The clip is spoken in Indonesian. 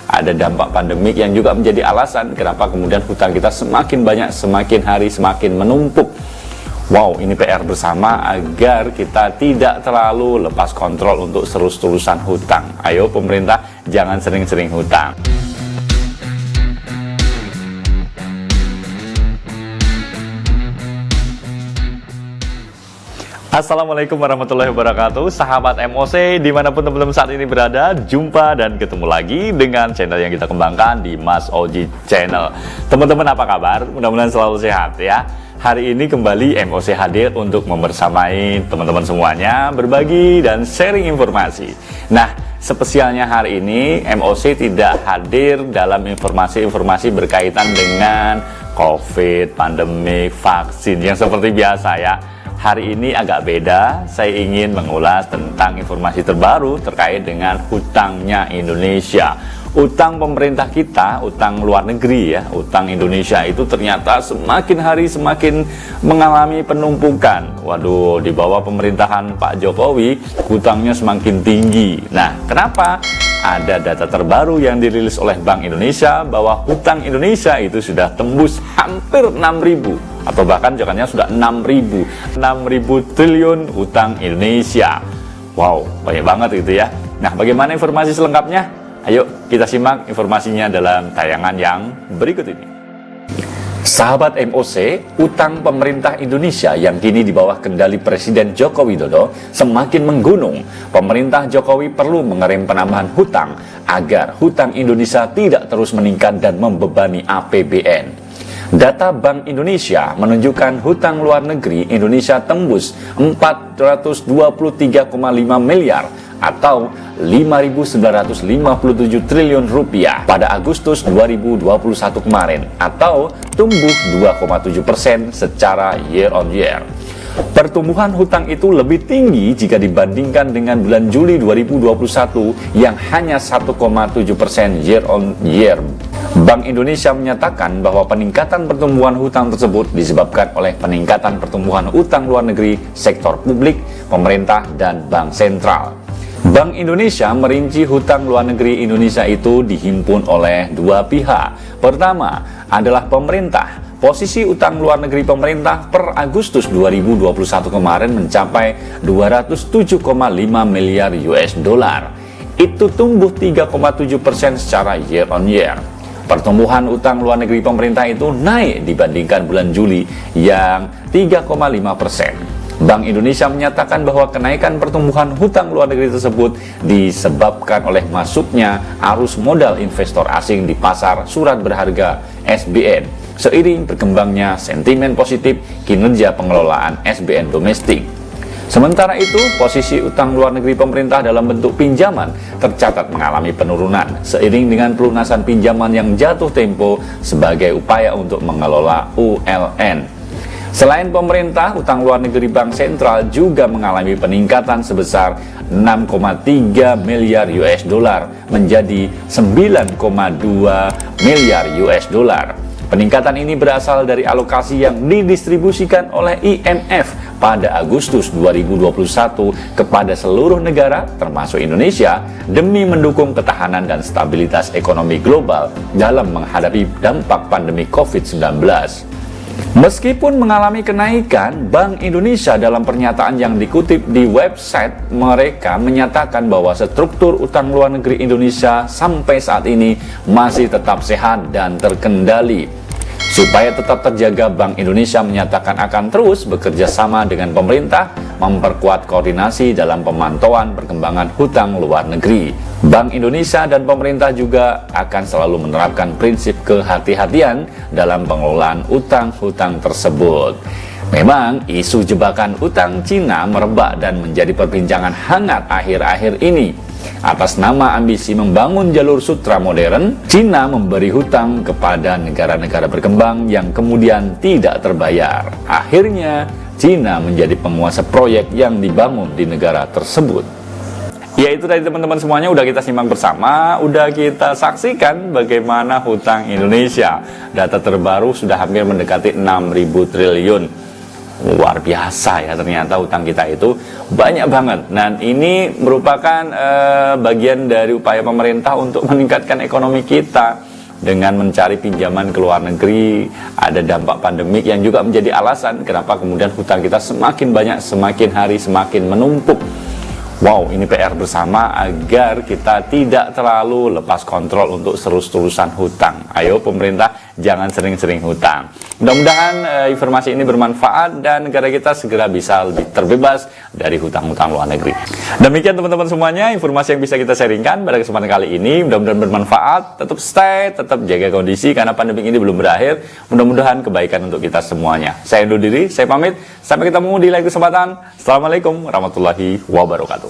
ada dampak pandemik yang juga menjadi alasan kenapa kemudian hutang kita semakin banyak, semakin hari semakin menumpuk. Wow, ini PR bersama agar kita tidak terlalu lepas kontrol untuk terus-terusan hutang. Ayo pemerintah, jangan sering-sering hutang. Assalamualaikum warahmatullahi wabarakatuh, sahabat MOC dimanapun teman-teman saat ini berada. Jumpa dan ketemu lagi dengan channel yang kita kembangkan di Mas Oji Channel. Teman-teman apa kabar? Mudah-mudahan selalu sehat ya. Hari ini kembali MOC hadir untuk membersamai teman-teman semuanya, berbagi dan sharing informasi. Nah, spesialnya hari ini MOC tidak hadir dalam informasi-informasi berkaitan dengan COVID, pandemik, vaksin yang seperti biasa ya. Hari ini agak beda, saya ingin mengulas tentang informasi terbaru terkait dengan hutangnya Indonesia. Utang pemerintah kita, utang luar negeri ya, utang Indonesia itu ternyata semakin hari semakin mengalami penumpukan. Waduh, di bawah pemerintahan Pak Jokowi, hutangnya semakin tinggi. Nah, kenapa? Ada data terbaru yang dirilis oleh Bank Indonesia bahwa hutang Indonesia itu sudah tembus hampir 6.000 atau bahkan jangannya sudah 6.000 triliun hutang Indonesia. Wow, banyak banget gitu ya. Nah, bagaimana informasi selengkapnya? Ayo kita simak informasinya dalam tayangan yang berikut ini. Sahabat MOC, utang pemerintah Indonesia yang kini di bawah kendali Presiden Joko Widodo semakin menggunung. Pemerintah Jokowi perlu mengerem penambahan hutang agar hutang Indonesia tidak terus meningkat dan membebani APBN. Data Bank Indonesia menunjukkan hutang luar negeri Indonesia tembus 423,5 miliar atau 5.957 triliun rupiah pada Agustus 2021 kemarin, atau tumbuh 2,7% secara year on year. Pertumbuhan hutang itu lebih tinggi jika dibandingkan dengan bulan Juli 2021 yang hanya 1,7% year on year. Bank Indonesia menyatakan bahwa peningkatan pertumbuhan hutang tersebut disebabkan oleh peningkatan pertumbuhan hutang luar negeri, sektor publik, pemerintah, dan bank sentral. Bank Indonesia merinci hutang luar negeri Indonesia itu dihimpun oleh dua pihak. Pertama adalah pemerintah. Posisi utang luar negeri pemerintah per Agustus 2021 kemarin mencapai 207,5 miliar US dollar. Itu tumbuh 3,7% secara year on year. Pertumbuhan utang luar negeri pemerintah itu naik dibandingkan bulan Juli yang 3,5%. Bank Indonesia menyatakan bahwa kenaikan pertumbuhan hutang luar negeri tersebut disebabkan oleh masuknya arus modal investor asing di pasar surat berharga SBN, seiring berkembangnya sentimen positif kinerja pengelolaan SBN domestik. Sementara itu, posisi utang luar negeri pemerintah dalam bentuk pinjaman tercatat mengalami penurunan seiring dengan pelunasan pinjaman yang jatuh tempo sebagai upaya untuk mengelola ULN. Selain pemerintah, utang luar negeri Bank Sentral juga mengalami peningkatan sebesar 6,3 miliar US dollar menjadi 9,2 miliar US dollar. Peningkatan ini berasal dari alokasi yang didistribusikan oleh IMF pada Agustus 2021 kepada seluruh negara termasuk Indonesia demi mendukung ketahanan dan stabilitas ekonomi global dalam menghadapi dampak pandemi COVID-19. Meskipun mengalami kenaikan, Bank Indonesia dalam pernyataan yang dikutip di website mereka menyatakan bahwa struktur utang luar negeri Indonesia sampai saat ini masih tetap sehat dan terkendali. Supaya tetap terjaga, Bank Indonesia menyatakan akan terus bekerja sama dengan pemerintah memperkuat koordinasi dalam pemantauan perkembangan hutang luar negeri. Bank Indonesia dan pemerintah juga akan selalu menerapkan prinsip kehati-hatian dalam pengelolaan utang-hutang tersebut. Memang isu jebakan utang Cina merebak dan menjadi perbincangan hangat akhir-akhir ini. Atas nama ambisi membangun jalur sutra modern, Cina memberi hutang kepada negara-negara berkembang yang kemudian tidak terbayar. Akhirnya, Cina menjadi penguasa proyek yang dibangun di negara tersebut. Ya, itu tadi teman-teman semuanya udah kita simak bersama, udah kita saksikan bagaimana hutang Indonesia. Data terbaru sudah hampir mendekati 6.000 triliun. Luar biasa ya, ternyata hutang kita itu banyak banget. Dan ini merupakan bagian dari upaya pemerintah untuk meningkatkan ekonomi kita dengan mencari pinjaman ke luar negeri. Ada dampak pandemik yang juga menjadi alasan kenapa kemudian hutang kita semakin banyak, semakin hari semakin menumpuk. Wow, ini PR bersama agar kita tidak terlalu lepas kontrol untuk terus-terusan hutang. Ayo pemerintah, jangan sering-sering hutang. Mudah-mudahan informasi ini bermanfaat dan negara kita segera bisa lebih terbebas dari hutang-hutang luar negeri. Demikian teman-teman semuanya, informasi yang bisa kita sharingkan pada kesempatan kali ini. Mudah-mudahan bermanfaat. Tetap stay, tetap jaga kondisi karena pandemi ini belum berakhir. Mudah-mudahan kebaikan untuk kita semuanya. Saya undur diri, saya pamit. Sampai ketemu di lain kesempatan. Assalamualaikum warahmatullahi wabarakatuh.